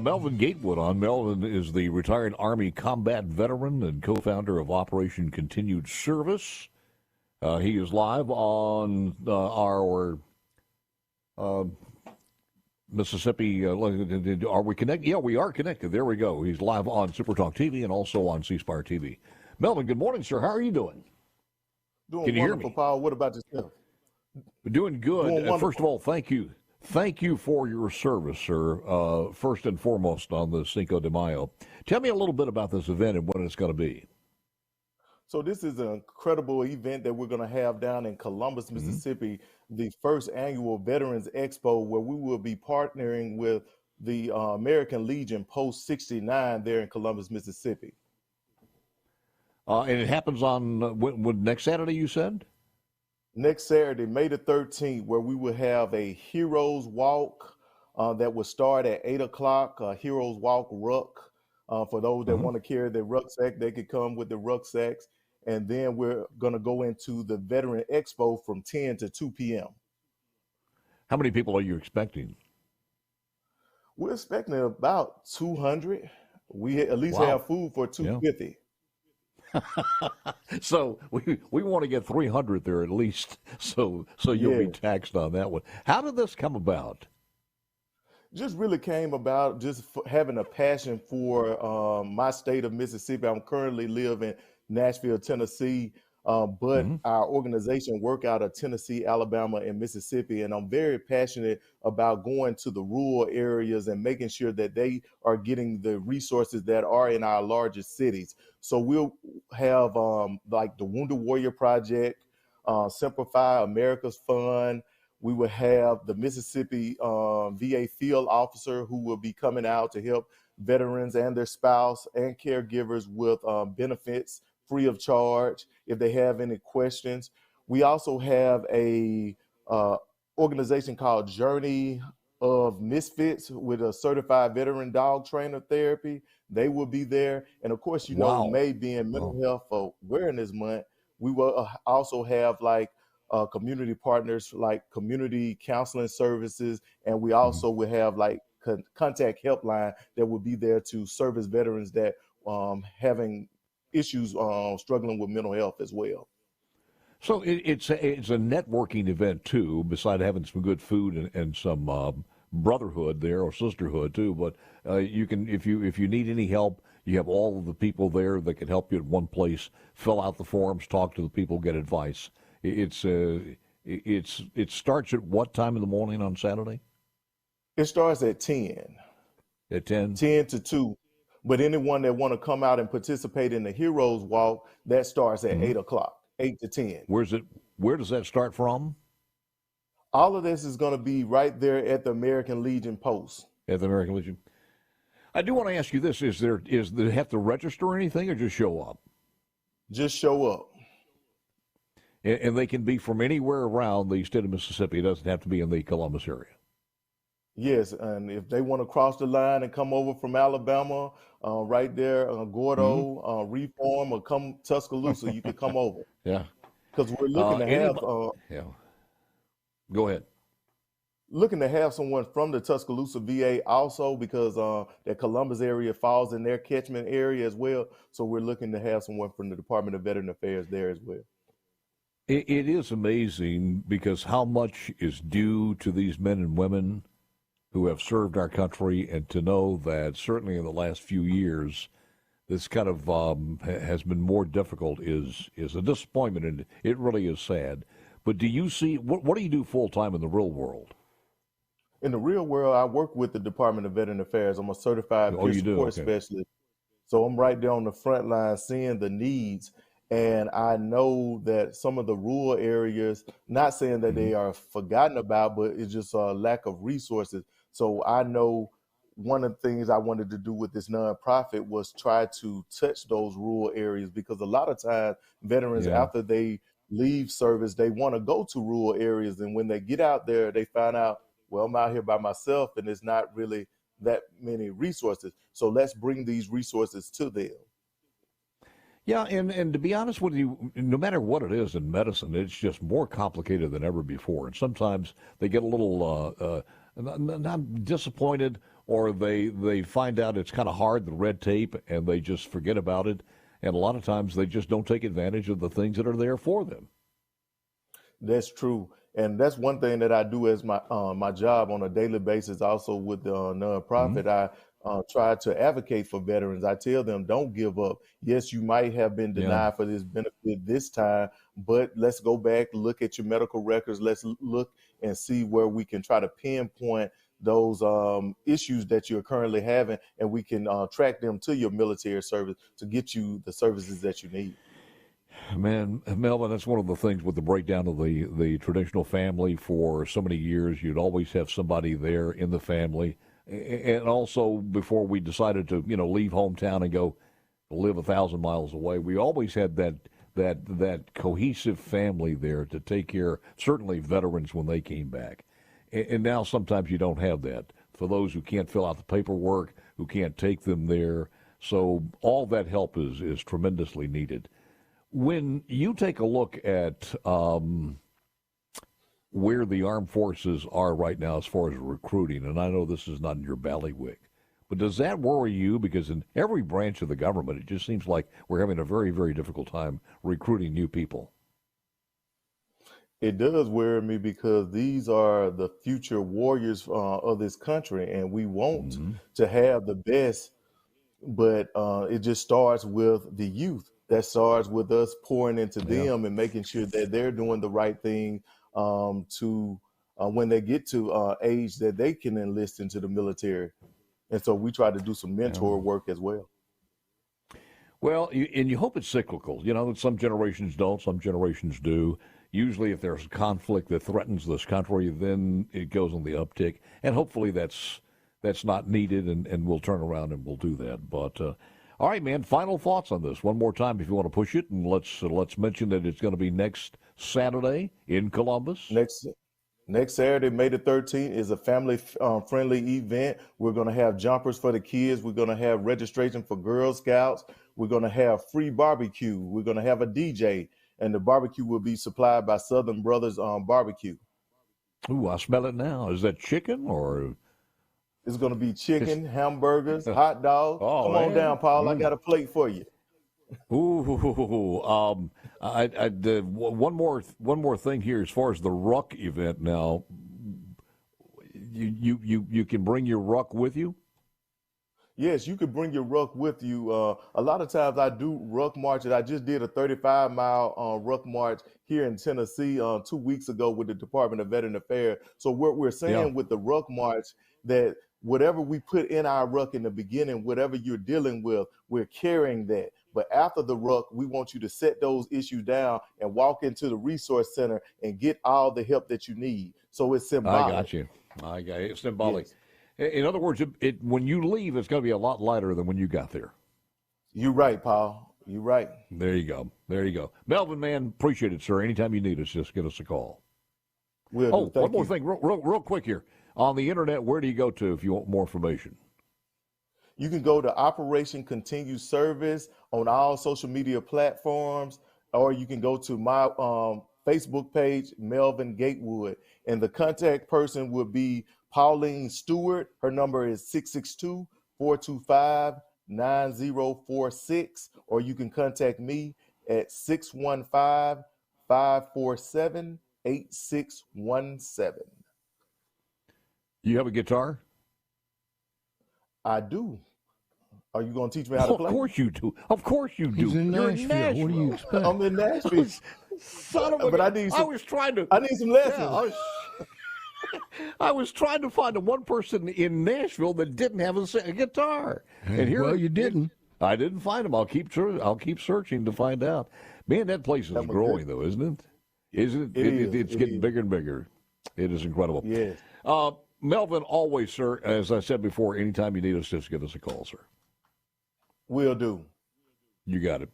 Melvin Gatewood on. Melvin is the retired Army combat veteran and co-founder of Operation Continued Service. He is live on our Mississippi. Are we connected? Yeah, we are connected. There we go. He's live on SuperTalk TV and also on C-Spire TV. Melvin, good morning, sir. How are you doing? Doing Can you wonderful, hear me? Paul. What about yourself? Doing good. Doing First of all, thank you. Thank you for your service, sir, first and foremost on the Cinco de Mayo. Tell me a little bit about this event and when it's going to be. So this is an incredible event that we're going to have down in Columbus, Mississippi, the first annual Veterans Expo, where we will be partnering with the American Legion Post 69 there in Columbus, Mississippi. And it happens on next Saturday, you said? Next Saturday, May the 13th, where we will have a Heroes Walk that will start at 8 o'clock, Heroes Walk Ruck. For those that want to carry their rucksack, they could come with the rucksacks. And then we're going to go into the Veteran Expo from 10 to 2 p.m. How many people are you expecting? We're expecting about 200. We at least have food for 250. Yeah. So we want to get 300 there at least, so you'll be taxed on that one. How did this come about? Just really came about just having a passion for my state of Mississippi. I'm currently live in Nashville, Tennessee, but our organization work out of Tennessee, Alabama, and Mississippi, and I'm very passionate about going to the rural areas and making sure that they are getting the resources that are in our largest cities. So we'll have like the Wounded Warrior Project, Simplify America's Fund. We will have the Mississippi VA field officer who will be coming out to help veterans and their spouse and caregivers with benefits free of charge if they have any questions. We also have a organization called Journey of Misfits with a certified veteran dog trainer therapy. They will be there. And of course, you know, May being Mental Health Awareness Month, we will also have like community partners like community counseling services. And we also will have like contact helpline that will be there to service veterans that having issues struggling with mental health as well. So it's a networking event too, besides having some good food and some brotherhood there or sisterhood too. But you can, if you need any help, you have all of the people there that can help you at one place. Fill out the forms, talk to the people, get advice. It starts at what time in the morning on Saturday? It starts at 10. At 10? 10 to 2. But anyone that want to come out and participate in the Heroes Walk, that starts at 8 o'clock, 8 to 10. Where does that start from? All of this is going to be right there at the American Legion Post. At the American Legion. I do want to ask you this. Do they have to register or anything or just show up? Just show up. And they can be from anywhere around the state of Mississippi. It doesn't have to be in the Columbus area. Yes, and if they want to cross the line and come over from Alabama, right there, Gordo, Reform, or come Tuscaloosa, you can come over. Yeah. Because we're looking to have... Go ahead. Looking to have someone from the Tuscaloosa VA also, because the Columbus area falls in their catchment area as well. So we're looking to have someone from the Department of Veteran Affairs there as well. It is amazing because how much is due to these men and women who have served our country, and to know that certainly in the last few years, this kind of has been more difficult is a disappointment, and it really is sad. But do you see, what do you do full-time in the real world? In the real world, I work with the Department of Veteran Affairs. I'm a certified peer support specialist. So I'm right there on the front line seeing the needs. And I know that some of the rural areas, not saying that they are forgotten about, but it's just a lack of resources. So I know one of the things I wanted to do with this nonprofit was try to touch those rural areas, because a lot of times veterans, after they leave service, they want to go to rural areas. And when they get out there, they find out, well, I'm out here by myself and there's not really that many resources. So let's bring these resources to them. Yeah, and to be honest with you, no matter what it is in medicine, it's just more complicated than ever before. And sometimes they get a little not disappointed or they find out it's kind of hard, the red tape, and they just forget about it. And a lot of times they just don't take advantage of the things that are there for them. That's true, and that's one thing that I do as my job on a daily basis. Also with the Mm-hmm. nonprofit, I try to advocate for veterans. I tell them, don't give up. Yes, you might have been Yeah. denied for this benefit this time, but let's go back, look at your medical records. Let's look and see where we can try to pinpoint those issues that you're currently having, and we can track them to your military service to get you the services that you need. Man, Melvin, that's one of the things with the breakdown of the traditional family for so many years. You'd always have somebody there in the family. And also, before we decided to, leave hometown and go live 1,000 miles away, we always had that cohesive family there to take care, certainly veterans when they came back. And now sometimes you don't have that for those who can't fill out the paperwork, who can't take them there. So all that help is tremendously needed. When you take a look at where the armed forces are right now as far as recruiting, and I know this is not in your ballywick, but does that worry you? Because in every branch of the government, it just seems like we're having a very, very difficult time recruiting new people. It does worry me because these are the future warriors of this country, and we want Mm-hmm. to have the best, but it just starts with the youth. That starts with us pouring into Yeah. them and making sure that they're doing the right thing to when they get to age that they can enlist into the military. And so we try to do some Yeah. mentor work as well. Well, and you hope it's cyclical. Some generations don't, some generations do. Usually, if there's a conflict that threatens this country, then it goes on the uptick. And hopefully that's not needed, and we'll turn around and we'll do that. But, all right, man, final thoughts on this. One more time, if you want to push it, and let's mention that it's going to be next Saturday in Columbus. Next Saturday, May the 13th, is a family friendly event. We're going to have jumpers for the kids. We're going to have registration for Girl Scouts. We're going to have free barbecue. We're going to have a DJ, and the barbecue will be supplied by Southern Brothers Barbecue. Ooh, I smell it now. Is that chicken or? It's going to be It's, chicken, hamburgers, hot dogs. oh, Come on man. down, Paul. I Mm. got a plate for you. Ooh, one more thing here as far as the Ruck event. Now, you can bring your Ruck with you. Yes, you could bring your ruck with you. A lot of times I do ruck marches. I just did a 35-mile ruck march here in Tennessee 2 weeks ago with the Department of Veteran Affairs. So what we're Yeah, saying with the ruck march, that whatever we put in our ruck in the beginning, whatever you're dealing with, we're carrying that. But after the ruck, we want you to set those issues down and walk into the resource center and get all the help that you need. So it's I symbolic. got you. I got it. It's symbolic. Yes, In other words, when you leave, it's going to be a lot lighter than when you got there. you're right, Paul. You're right. There you go. There you go. Melvin, man, appreciate it, sir. Anytime you need us, just give us a call. Will do. Oh, one Thank more you. thing, real quick here. On the internet, where do you go to if you want more information? You can go to Operation Continue Service on all social media platforms, or you can go to my Facebook page, Melvin Gatewood, and the contact person would be Pauline Stewart. Her number is 662-425-9046, or you can contact me at 615-547-8617. You have a guitar? I do. Are you going to teach me how to Oh, of play? course you do. Of course you do. He's in You're Nashville. in What do you Nashville. expect? I'm in Nashville, Son of a. but I was trying to. I need some Yeah, lessons. I was trying to find the one person in Nashville that didn't have a guitar, and here Well, you didn't. I didn't find him. I'll keep searching to find out. Man, that place is That was growing, good. though, isn't it? Isn't it? It is. It's It getting is. bigger and bigger. It is incredible. Yes. Melvin, always, sir. As I said before, anytime you need us, just give us a call, sir. Will do. You got it.